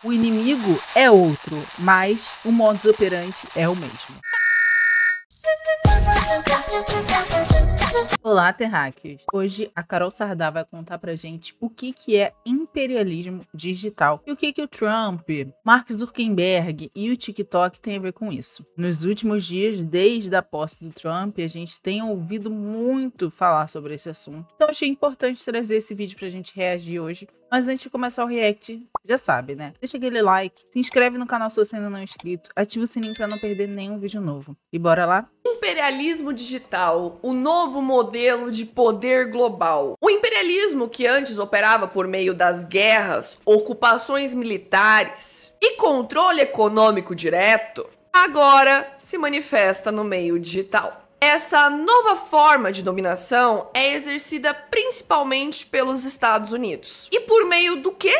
O inimigo é outro, mas o modus operandi é o mesmo. Olá, terráqueos! Hoje a Carol Sardá vai contar pra gente o que é imperialismo digital e o que o Trump, Mark Zuckerberg e o TikTok têm a ver com isso. Nos últimos dias, desde a posse do Trump, a gente tem ouvido muito falar sobre esse assunto. Então achei importante trazer esse vídeo pra gente reagir hoje. Mas antes de começar o react, já sabe, né? Deixa aquele like, se inscreve no canal se você ainda não é inscrito, ativa o sininho pra não perder nenhum vídeo novo. E bora lá? Imperialismo digital, o novo modelo de poder global. O imperialismo, que antes operava por meio das guerras, ocupações militares e controle econômico direto, agora se manifesta no meio digital. Essa nova forma de dominação é exercida principalmente pelos Estados Unidos. E por meio do quê?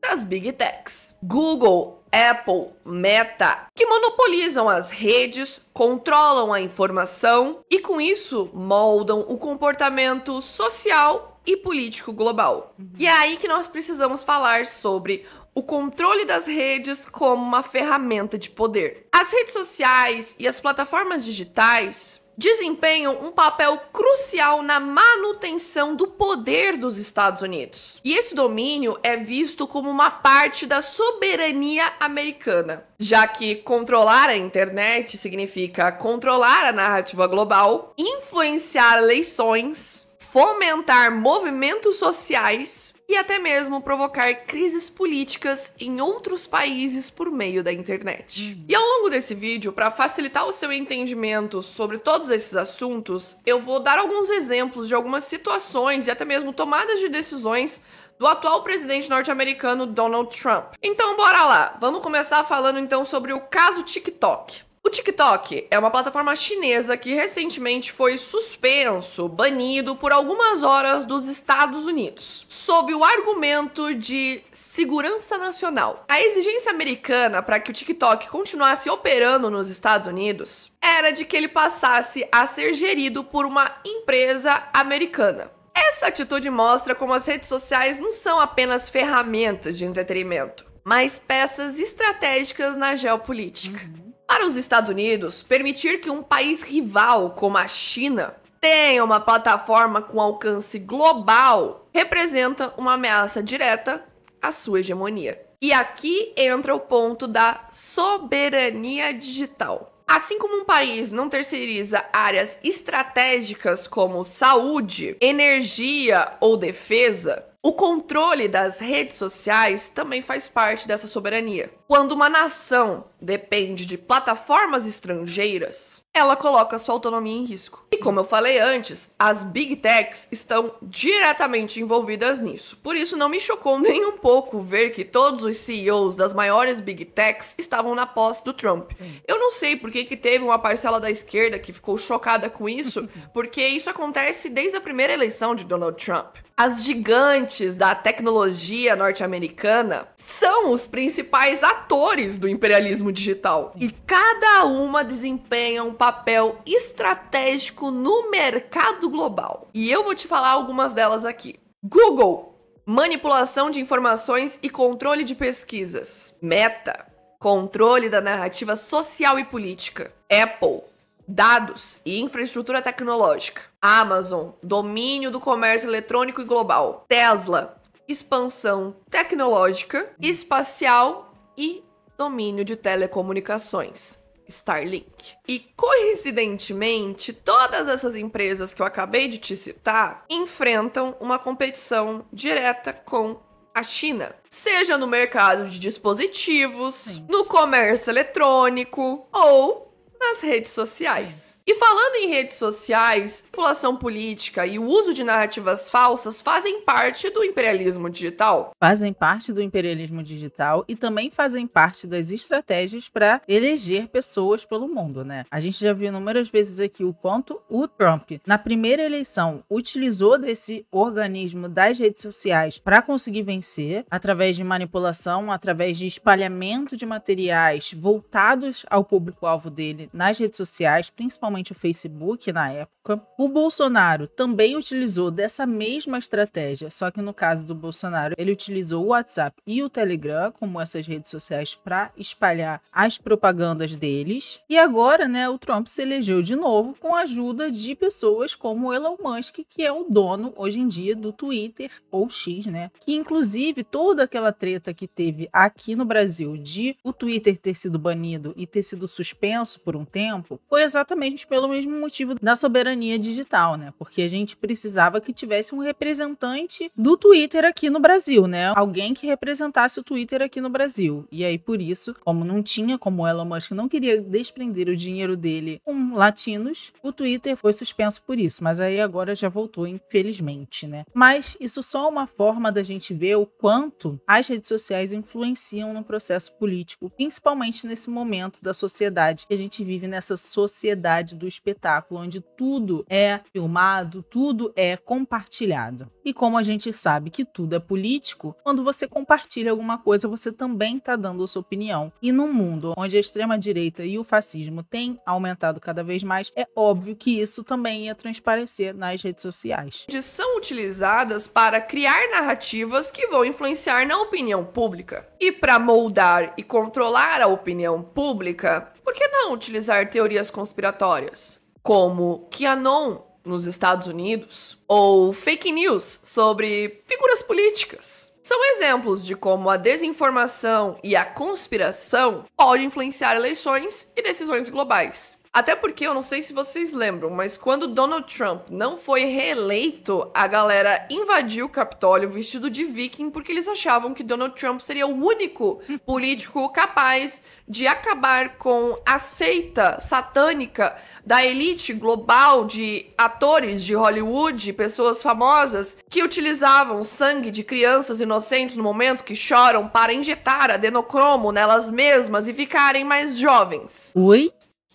Das Big Techs. Google, Apple, Meta, que monopolizam as redes, controlam a informação e com isso moldam o comportamento social e político global. E é aí que nós precisamos falar sobre o controle das redes como uma ferramenta de poder. As redes sociais e as plataformas digitais desempenham um papel crucial na manutenção do poder dos Estados Unidos. E esse domínio é visto como uma parte da soberania americana, já que controlar a internet significa controlar a narrativa global, influenciar eleições, fomentar movimentos sociais e até mesmo provocar crises políticas em outros países por meio da internet. E ao longo desse vídeo, para facilitar o seu entendimento sobre todos esses assuntos, eu vou dar alguns exemplos de algumas situações e até mesmo tomadas de decisões do atual presidente norte-americano Donald Trump. Então bora lá, vamos começar falando então sobre o caso TikTok. O TikTok é uma plataforma chinesa que recentemente foi suspenso, banido por algumas horas dos Estados Unidos, sob o argumento de segurança nacional. A exigência americana para que o TikTok continuasse operando nos Estados Unidos era de que ele passasse a ser gerido por uma empresa americana. Essa atitude mostra como as redes sociais não são apenas ferramentas de entretenimento, mas peças estratégicas na geopolítica. Para os Estados Unidos, permitir que um país rival como a China tenha uma plataforma com alcance global representa uma ameaça direta à sua hegemonia. E aqui entra o ponto da soberania digital. Assim como um país não terceiriza áreas estratégicas como saúde, energia ou defesa, o controle das redes sociais também faz parte dessa soberania. Quando uma nação depende de plataformas estrangeiras, ela coloca sua autonomia em risco. E como eu falei antes, as Big Techs estão diretamente envolvidas nisso. Por isso não me chocou nem um pouco ver que todos os CEOs das maiores Big Techs estavam na posse do Trump. Eu não sei por que teve uma parcela da esquerda que ficou chocada com isso, porque isso acontece desde a primeira eleição de Donald Trump. As gigantes da tecnologia norte-americana são os principais atores do imperialismo digital. E cada uma desempenha um papel estratégico no mercado global. E eu vou te falar algumas delas aqui. Google, manipulação de informações e controle de pesquisas. Meta, controle da narrativa social e política. Apple, dados e infraestrutura tecnológica. Amazon, domínio do comércio eletrônico e global. Tesla, expansão tecnológica, espacial e domínio de telecomunicações. Starlink. E coincidentemente, todas essas empresas que eu acabei de te citar enfrentam uma competição direta com a China, seja no mercado de dispositivos, no comércio eletrônico ou nas redes sociais. E falando em redes sociais, manipulação política e o uso de narrativas falsas fazem parte do imperialismo digital. Fazem parte do imperialismo digital e também fazem parte das estratégias para eleger pessoas pelo mundo, né? A gente já viu inúmeras vezes aqui o quanto o Trump, na primeira eleição, utilizou desse organismo das redes sociais para conseguir vencer, através de manipulação, através de espalhamento de materiais voltados ao público-alvo dele teve nas redes sociais, principalmente o Facebook na época. O Bolsonaro também utilizou dessa mesma estratégia, só que no caso do Bolsonaro, ele utilizou o WhatsApp e o Telegram como essas redes sociais para espalhar as propagandas deles. E agora, né, o Trump se elegeu de novo com a ajuda de pessoas como o Elon Musk, que é o dono hoje em dia do Twitter, ou X, né? Que inclusive toda aquela treta que teve aqui no Brasil de o Twitter ter sido banido e ter sido suspenso por um tempo, foi exatamente pelo mesmo motivo da soberania digital, né? Porque a gente precisava que tivesse um representante do Twitter aqui no Brasil, né? Alguém que representasse o Twitter aqui no Brasil. E aí, por isso, como não tinha, como o Elon Musk não queria desprender o dinheiro dele com latinos, o Twitter foi suspenso por isso. Mas aí agora já voltou, infelizmente, né? Mas isso só é uma forma da gente ver o quanto as redes sociais influenciam no processo político, principalmente nesse momento da sociedade, que a gente vive nessa sociedade do espetáculo, onde tudo é filmado, tudo é compartilhado. E como a gente sabe que tudo é político, quando você compartilha alguma coisa, você também está dando a sua opinião. E num mundo onde a extrema-direita e o fascismo têm aumentado cada vez mais, é óbvio que isso também ia transparecer nas redes sociais. São utilizadas para criar narrativas que vão influenciar na opinião pública. E para moldar e controlar a opinião pública, por que não utilizar teorias conspiratórias? Como QAnon nos Estados Unidos, ou fake news sobre figuras políticas. São exemplos de como a desinformação e a conspiração podem influenciar eleições e decisões globais. Até porque, eu não sei se vocês lembram, mas quando Donald Trump não foi reeleito, a galera invadiu o Capitólio vestido de viking porque eles achavam que Donald Trump seria o único político capaz de acabar com a seita satânica da elite global de atores de Hollywood, pessoas famosas, que utilizavam sangue de crianças inocentes no momento que choram para injetar adenocromo nelas mesmas e ficarem mais jovens. Oi?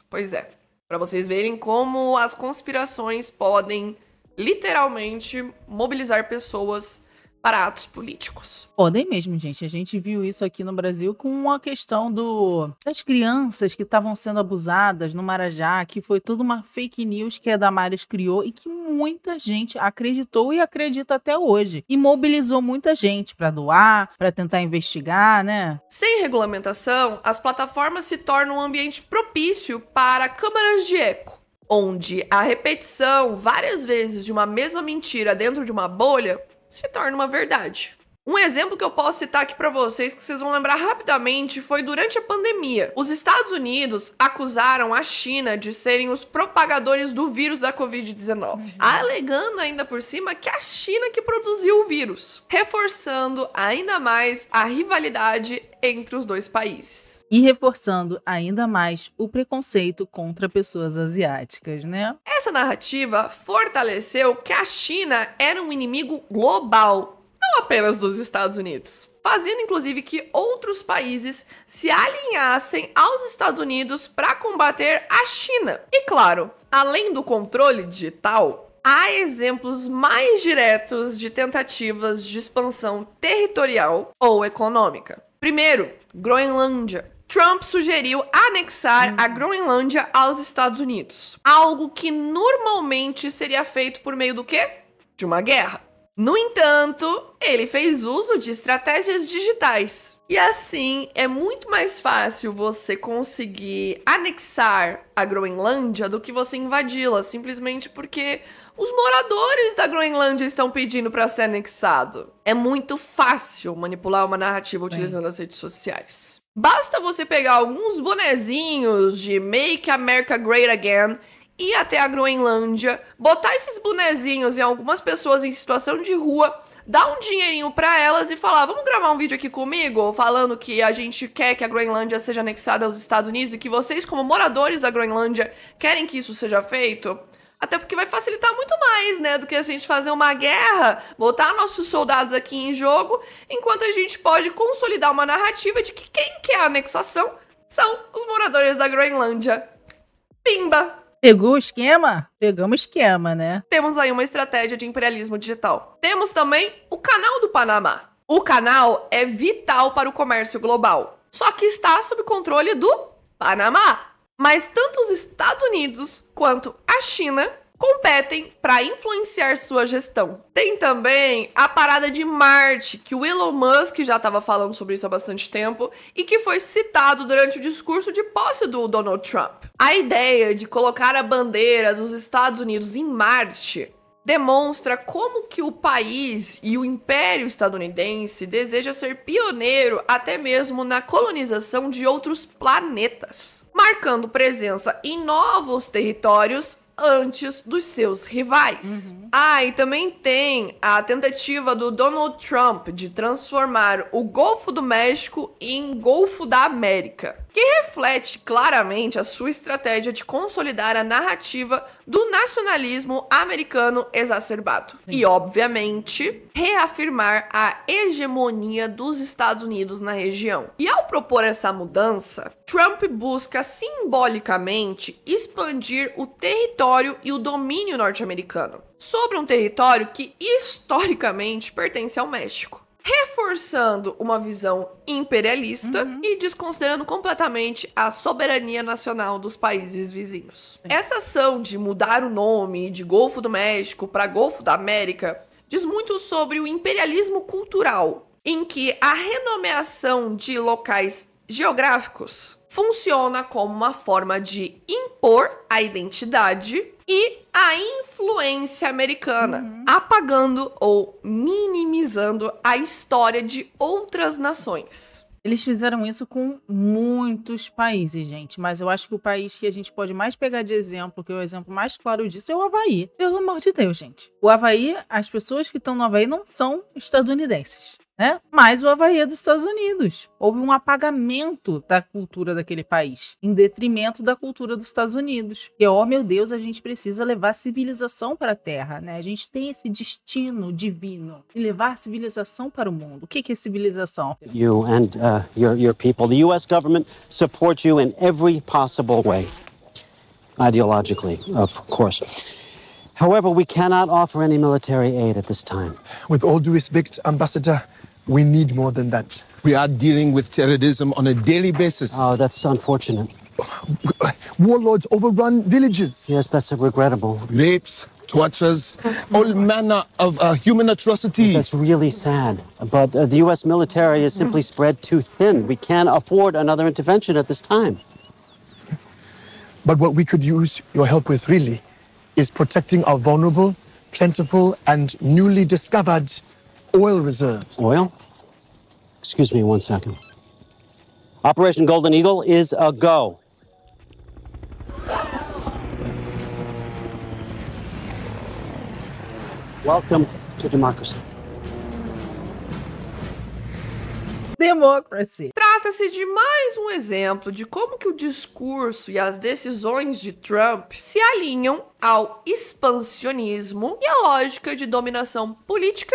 Pois é, para vocês verem como as conspirações podem literalmente mobilizar pessoas para atos políticos. Podem mesmo, gente. A gente viu isso aqui no Brasil com a questão das crianças que estavam sendo abusadas no Marajá, que foi toda uma fake news que a Damares criou e que muita gente acreditou e acredita até hoje. E mobilizou muita gente para doar, para tentar investigar, né? Sem regulamentação, as plataformas se tornam um ambiente propício para câmaras de eco, onde a repetição várias vezes de uma mesma mentira dentro de uma bolha se torna uma verdade. Um exemplo que eu posso citar aqui para vocês, que vocês vão lembrar rapidamente, foi durante a pandemia. Os Estados Unidos acusaram a China de serem os propagadores do vírus da Covid-19, alegando ainda por cima que a China que produziu o vírus, reforçando ainda mais a rivalidade entre os dois países. E reforçando ainda mais o preconceito contra pessoas asiáticas, né? Essa narrativa fortaleceu que a China era um inimigo global, não apenas dos Estados Unidos, fazendo inclusive que outros países se alinhassem aos Estados Unidos para combater a China. E claro, além do controle digital, há exemplos mais diretos de tentativas de expansão territorial ou econômica. Primeiro, Groenlândia. Trump sugeriu anexar a Groenlândia aos Estados Unidos, algo que normalmente seria feito por meio do quê? De uma guerra. No entanto, ele fez uso de estratégias digitais. E assim, é muito mais fácil você conseguir anexar a Groenlândia do que você invadi-la, simplesmente porque os moradores da Groenlândia estão pedindo para ser anexado. É muito fácil manipular uma narrativa utilizando as redes sociais. Basta você pegar alguns bonezinhos de Make America Great Again, ir até a Groenlândia, botar esses bonezinhos em algumas pessoas em situação de rua, dar um dinheirinho pra elas e falar, vamos gravar um vídeo aqui comigo, falando que a gente quer que a Groenlândia seja anexada aos Estados Unidos e que vocês, como moradores da Groenlândia, querem que isso seja feito? Até porque vai facilitar muito mais, né, do que a gente fazer uma guerra, botar nossos soldados aqui em jogo, enquanto a gente pode consolidar uma narrativa de que quem quer a anexação são os moradores da Groenlândia. Pimba! Pegou o esquema? Pegamos o esquema, né? Temos aí uma estratégia de imperialismo digital. Temos também o Canal do Panamá. O canal é vital para o comércio global, só que está sob controle do Panamá. Mas tanto os Estados Unidos quanto a China competem para influenciar sua gestão. Tem também a parada de Marte, que o Elon Musk já estava falando sobre isso há bastante tempo e que foi citado durante o discurso de posse do Donald Trump. A ideia de colocar a bandeira dos Estados Unidos em Marte demonstra como que o país e o Império Estadunidense deseja ser pioneiro até mesmo na colonização de outros planetas, marcando presença em novos territórios antes dos seus rivais. E também tem a tentativa do Donald Trump de transformar o Golfo do México em Golfo da América, que reflete claramente a sua estratégia de consolidar a narrativa do nacionalismo americano exacerbado. Sim. E, obviamente, reafirmar a hegemonia dos Estados Unidos na região. E ao propor essa mudança, Trump busca simbolicamente expandir o território e o domínio norte-americano sobre um território que historicamente pertence ao México, reforçando uma visão imperialista e desconsiderando completamente a soberania nacional dos países vizinhos. Essa ação de mudar o nome de Golfo do México para Golfo da América diz muito sobre o imperialismo cultural, em que a renomeação de locais geográficos funciona como uma forma de impor a identidade e a influência americana, apagando ou minimizando a história de outras nações. Eles fizeram isso com muitos países, gente, mas eu acho que o país que a gente pode mais pegar de exemplo, que é o exemplo mais claro disso, é o Havaí. Pelo amor de Deus, gente. O Havaí, as pessoas que estão no Havaí não são estadunidenses, né? Mas o Havaí é dos Estados Unidos. Houve um apagamento da cultura daquele país, em detrimento da cultura dos Estados Unidos. E, meu Deus, a gente precisa levar civilização para a Terra, né? A gente tem esse destino divino de levar civilização para o mundo. O que é civilização? You and your people, the U.S. government support you in every possible way, ideologically, of course. However, we cannot offer any military aid at this time. With all due respect, Ambassador, we need more than that. We are dealing with terrorism on a daily basis. Oh, that's unfortunate. Warlords overrun villages. Yes, that's regrettable. Rapes, tortures, all manner of human atrocities. That's really sad. But the U.S. military is simply spread too thin. We can't afford another intervention at this time. But what we could use your help with, really, is protecting our vulnerable, plentiful, and newly discovered oil reserves. Oil? Excuse me 1 second. Operation Golden Eagle is a go. Welcome to democracy. Democracy. Trata-se de mais um exemplo de como que o discurso e as decisões de Trump se alinham ao expansionismo e à lógica de dominação política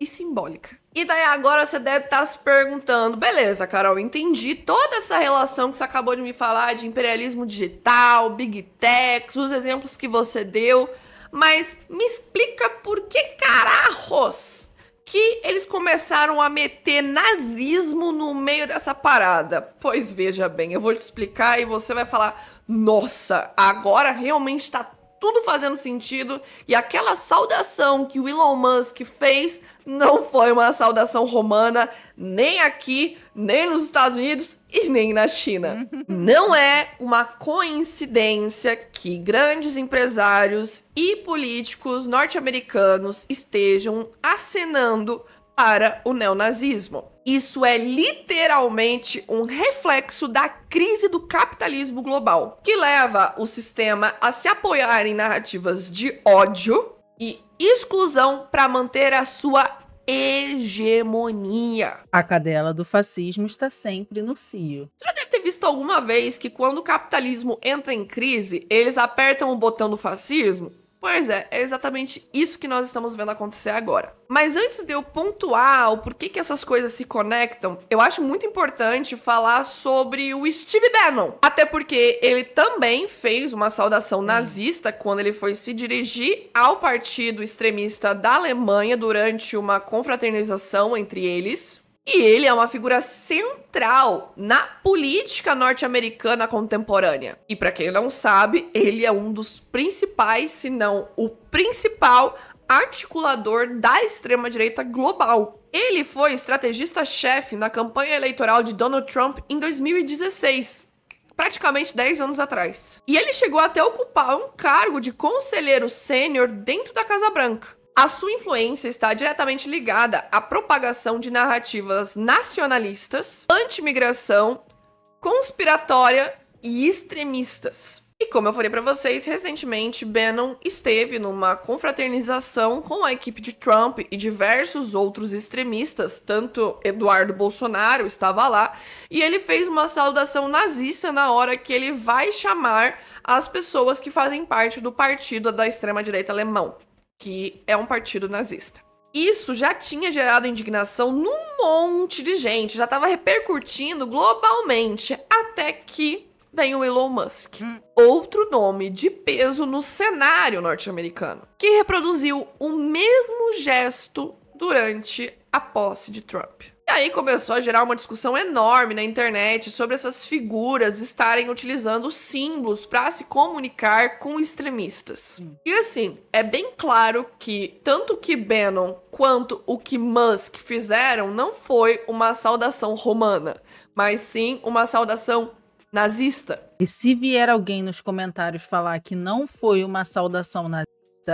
e simbólica. E daí agora você deve estar se perguntando, beleza, Carol, entendi toda essa relação que você acabou de me falar de imperialismo digital, big techs, os exemplos que você deu, mas me explica por que carajos que eles começaram a meter nazismo no meio dessa parada. Pois veja bem, eu vou te explicar e você vai falar, nossa, agora realmente tá tudo fazendo sentido, e aquela saudação que o Elon Musk fez não foi uma saudação romana, nem aqui, nem nos Estados Unidos e nem na China. Não é uma coincidência que grandes empresários e políticos norte-americanos estejam acenando para o neonazismo. Isso é literalmente um reflexo da crise do capitalismo global, que leva o sistema a se apoiar em narrativas de ódio e exclusão para manter a sua hegemonia. A cadela do fascismo está sempre no cio. Você já deve ter visto alguma vez que quando o capitalismo entra em crise, eles apertam o botão do fascismo? Pois é exatamente isso que nós estamos vendo acontecer agora. Mas antes de eu pontuar o porquê que essas coisas se conectam, eu acho muito importante falar sobre o Steve Bannon. Até porque ele também fez uma saudação nazista quando ele foi se dirigir ao partido extremista da Alemanha durante uma confraternização entre eles. E ele é uma figura central na política norte-americana contemporânea. E para quem não sabe, ele é um dos principais, se não o principal articulador da extrema-direita global. Ele foi estrategista-chefe na campanha eleitoral de Donald Trump em 2016. Praticamente 10 anos atrás. E ele chegou até ocupar um cargo de conselheiro sênior dentro da Casa Branca. A sua influência está diretamente ligada à propagação de narrativas nacionalistas, anti-imigração, conspiratória e extremistas. E como eu falei para vocês, recentemente Bannon esteve numa confraternização com a equipe de Trump e diversos outros extremistas, tanto Eduardo Bolsonaro estava lá, e ele fez uma saudação nazista na hora que ele vai chamar as pessoas que fazem parte do partido da extrema-direita alemão, que é um partido nazista. Isso já tinha gerado indignação num monte de gente, já estava repercutindo globalmente, até que vem o Elon Musk, outro nome de peso no cenário norte-americano, que reproduziu o mesmo gesto durante a posse de Trump. E aí começou a gerar uma discussão enorme na internet sobre essas figuras estarem utilizando símbolos para se comunicar com extremistas. E assim, é bem claro que tanto o que Bannon quanto o que Musk fizeram não foi uma saudação romana, mas sim uma saudação nazista. E se vier alguém nos comentários falar que não foi uma saudação nazista,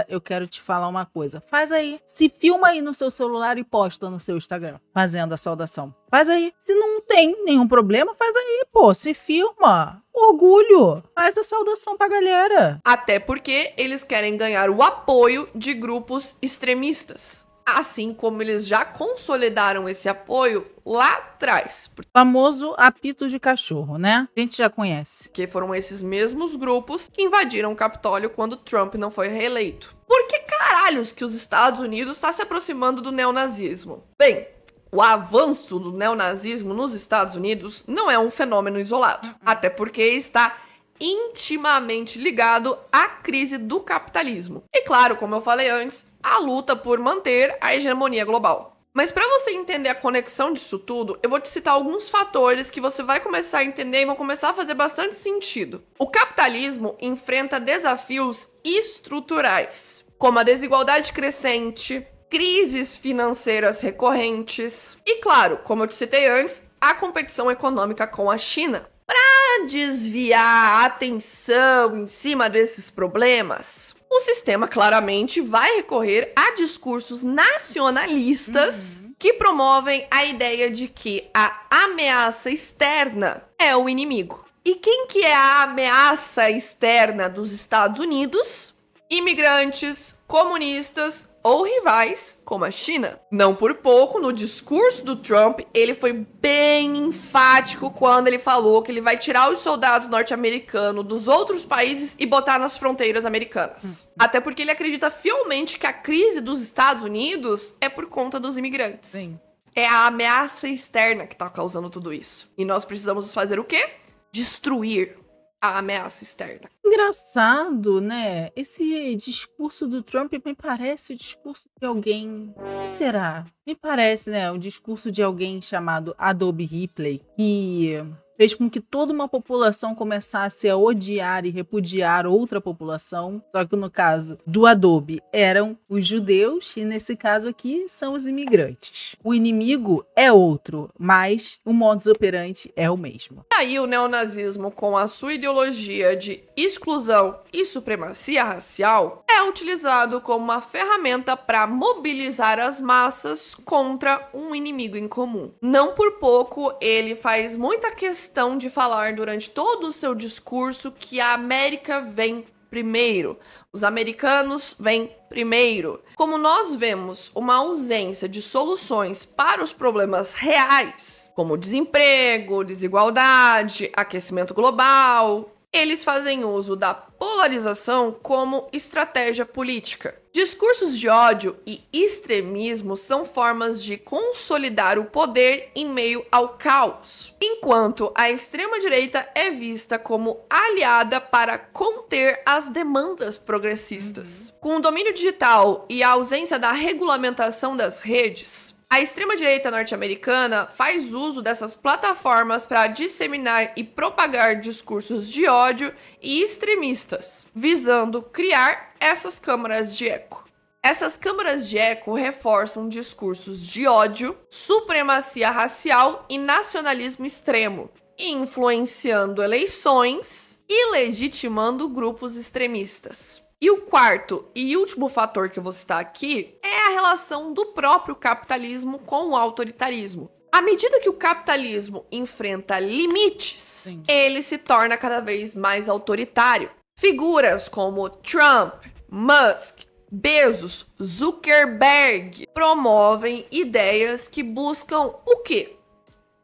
eu quero te falar uma coisa. Faz aí. Se filma aí no seu celular e posta no seu Instagram, fazendo a saudação. Faz aí. Se não tem nenhum problema, faz aí, pô. Se filma. Orgulho. Faz a saudação pra galera. Até porque eles querem ganhar o apoio de grupos extremistas. Assim como eles já consolidaram esse apoio lá atrás. O famoso apito de cachorro, né? A gente já conhece. Que foram esses mesmos grupos que invadiram o Capitólio quando Trump não foi reeleito. Por que caralhos que os Estados Unidos está se aproximando do neonazismo? Bem, o avanço do neonazismo nos Estados Unidos não é um fenômeno isolado. Até porque está intimamente ligado à crise do capitalismo. E claro, como eu falei antes, a luta por manter a hegemonia global. Mas para você entender a conexão disso tudo, eu vou te citar alguns fatores que você vai começar a entender e vão começar a fazer bastante sentido. O capitalismo enfrenta desafios estruturais, como a desigualdade crescente, crises financeiras recorrentes e, claro, como eu te citei antes, a competição econômica com a China. Para desviar a atenção em cima desses problemas, o sistema claramente vai recorrer a discursos nacionalistas que promovem a ideia de que a ameaça externa é o inimigo. E quem que é a ameaça externa dos Estados Unidos? Imigrantes, comunistas ou rivais, como a China. Não por pouco, no discurso do Trump, ele foi bem enfático quando ele falou que ele vai tirar os soldados norte-americanos dos outros países e botar nas fronteiras americanas. Até porque ele acredita fielmente que a crise dos Estados Unidos é por conta dos imigrantes. Sim. É a ameaça externa que tá causando tudo isso. E nós precisamos fazer o quê? Destruir a ameaça externa. Engraçado, né? Esse discurso do Trump me parece o discurso de alguém... Quem será? Me parece, né? O discurso de alguém chamado Adobe Ripley, que fez com que toda uma população começasse a odiar e repudiar outra população. Só que no caso do Adobe eram os judeus e nesse caso aqui são os imigrantes. O inimigo é outro, mas o modus operandi é o mesmo. Aí o neonazismo, com a sua ideologia de exclusão e supremacia racial, é utilizado como uma ferramenta para mobilizar as massas contra um inimigo em comum. Não por pouco, ele faz muita questão de falar durante todo o seu discurso que a América vem primeiro. Os americanos vêm primeiro. Como nós vemos uma ausência de soluções para os problemas reais, como desemprego, desigualdade, aquecimento global, eles fazem uso da polarização como estratégia política. Discursos de ódio e extremismo são formas de consolidar o poder em meio ao caos, enquanto a extrema-direita é vista como aliada para conter as demandas progressistas. Com o domínio digital e a ausência da regulamentação das redes, A extrema-direita norte-americana faz uso dessas plataformas para disseminar e propagar discursos de ódio e extremistas, visando criar essas câmaras de eco. Essas câmaras de eco reforçam discursos de ódio, supremacia racial e nacionalismo extremo, influenciando eleições e legitimando grupos extremistas. E o quarto e último fator que eu vou citar aqui é a relação do próprio capitalismo com o autoritarismo. À medida que o capitalismo enfrenta limites, ele se torna cada vez mais autoritário. Figuras como Trump, Musk, Bezos, Zuckerberg promovem ideias que buscam o quê?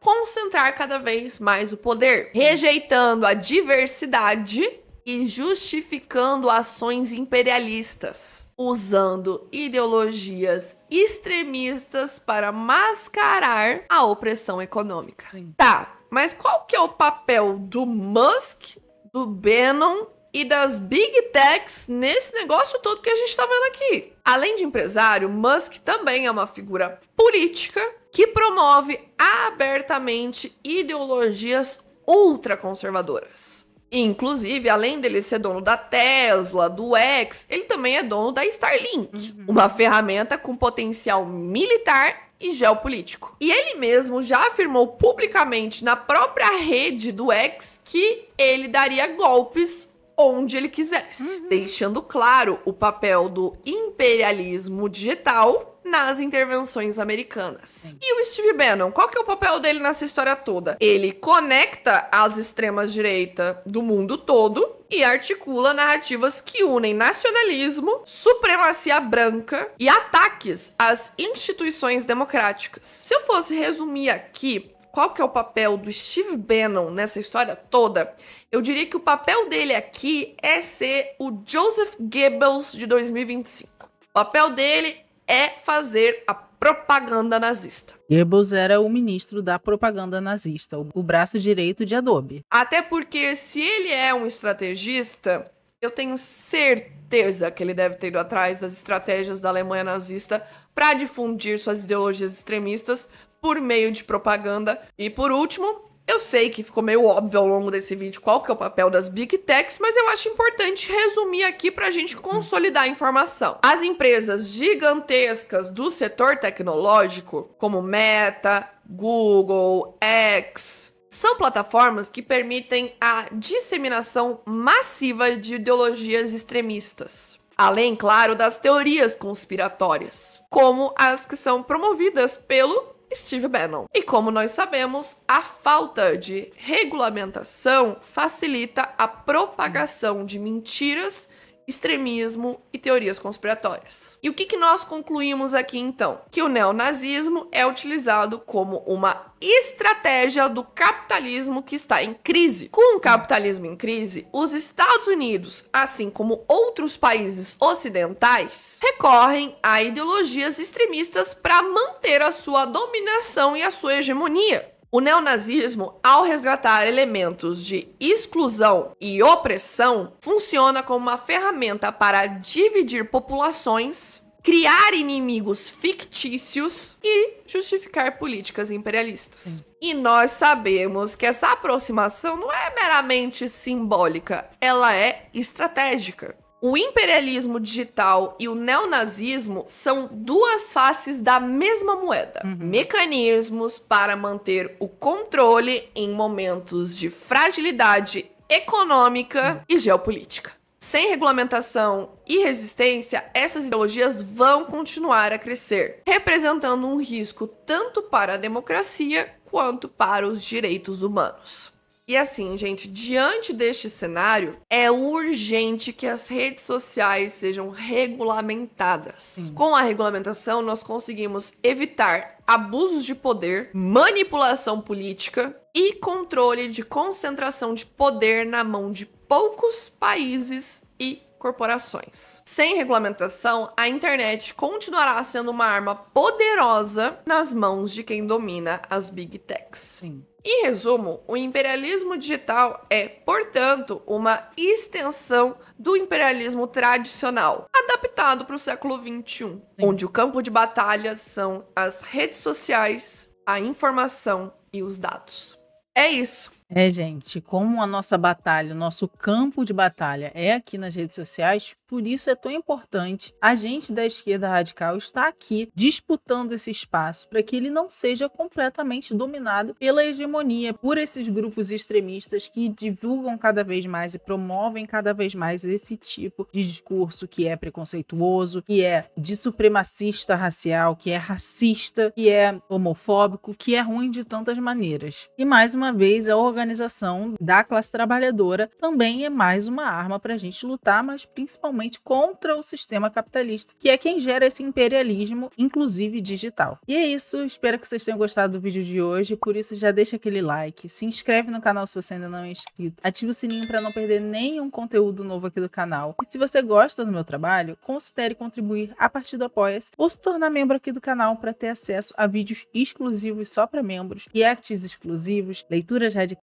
Concentrar cada vez mais o poder, rejeitando a diversidade e justificando ações imperialistas, usando ideologias extremistas para mascarar a opressão econômica. Tá, mas qual que é o papel do Musk, do Bannon e das Big Techs nesse negócio todo que a gente tá vendo aqui? Além de empresário, Musk também é uma figura política que promove abertamente ideologias ultraconservadoras. Inclusive, além dele ser dono da Tesla, do X, ele também é dono da Starlink, uma ferramenta com potencial militar e geopolítico. E ele mesmo já afirmou publicamente na própria rede do X que ele daria golpes onde ele quisesse, deixando claro o papel do imperialismo digital nas intervenções americanas. E o Steve Bannon, qual que é o papel dele nessa história toda? Ele conecta as extremas-direita do mundo todo e articula narrativas que unem nacionalismo, supremacia branca e ataques às instituições democráticas. Se eu fosse resumir aqui qual que é o papel do Steve Bannon nessa história toda, eu diria que o papel dele aqui é ser o Joseph Goebbels de 2025. O papel dele é fazer a propaganda nazista. Goebbels era o ministro da propaganda nazista, o braço direito de Adobe. Até porque se ele é um estrategista, eu tenho certeza que ele deve ter ido atrás das estratégias da Alemanha nazista para difundir suas ideologias extremistas por meio de propaganda. E por último, eu sei que ficou meio óbvio ao longo desse vídeo qual que é o papel das Big Techs, mas eu acho importante resumir aqui pra gente consolidar a informação. As empresas gigantescas do setor tecnológico, como Meta, Google, X, são plataformas que permitem a disseminação massiva de ideologias extremistas. Além, claro, das teorias conspiratórias, como as que são promovidas pelo Steve Bannon. E como nós sabemos, a falta de regulamentação facilita a propagação de mentiras, extremismo e teorias conspiratórias. E o que nós concluímos aqui então? Que o neonazismo é utilizado como uma estratégia do capitalismo que está em crise. Com o capitalismo em crise, os Estados Unidos, assim como outros países ocidentais, recorrem a ideologias extremistas para manter a sua dominação e a sua hegemonia. O neonazismo, ao resgatar elementos de exclusão e opressão, funciona como uma ferramenta para dividir populações, criar inimigos fictícios e justificar políticas imperialistas. E nós sabemos que essa aproximação não é meramente simbólica, ela é estratégica. O imperialismo digital e o neonazismo são duas faces da mesma moeda. Mecanismos para manter o controle em momentos de fragilidade econômica e geopolítica. Sem regulamentação e resistência, essas ideologias vão continuar a crescer, representando um risco tanto para a democracia quanto para os direitos humanos. E assim, gente, diante deste cenário, é urgente que as redes sociais sejam regulamentadas. Com a regulamentação, nós conseguimos evitar abusos de poder, manipulação política e controle de concentração de poder na mão de poucos países e corporações. Sem regulamentação, a internet continuará sendo uma arma poderosa nas mãos de quem domina as Big Techs. Em resumo, o imperialismo digital é, portanto, uma extensão do imperialismo tradicional, adaptado para o século XXI, onde o campo de batalha são as redes sociais, a informação e os dados. É isso. Gente, como a nossa batalha, o nosso campo de batalha é aqui nas redes sociais, por isso é tão importante a gente da esquerda radical estar aqui disputando esse espaço para que ele não seja completamente dominado pela hegemonia, por esses grupos extremistas que divulgam cada vez mais e promovem cada vez mais esse tipo de discurso que é preconceituoso, que é de supremacista racial, que é racista, que é homofóbico, que é ruim de tantas maneiras. E mais uma vez, a organização da classe trabalhadora também é mais uma arma para a gente lutar, mas principalmente contra o sistema capitalista, que é quem gera esse imperialismo, inclusive digital. E é isso, espero que vocês tenham gostado do vídeo de hoje, por isso já deixa aquele like, se inscreve no canal se você ainda não é inscrito, ativa o sininho para não perder nenhum conteúdo novo aqui do canal. E se você gosta do meu trabalho, considere contribuir a partir do Apoia-se ou se tornar membro aqui do canal para ter acesso a vídeos exclusivos só para membros, reacts exclusivos, leituras radicais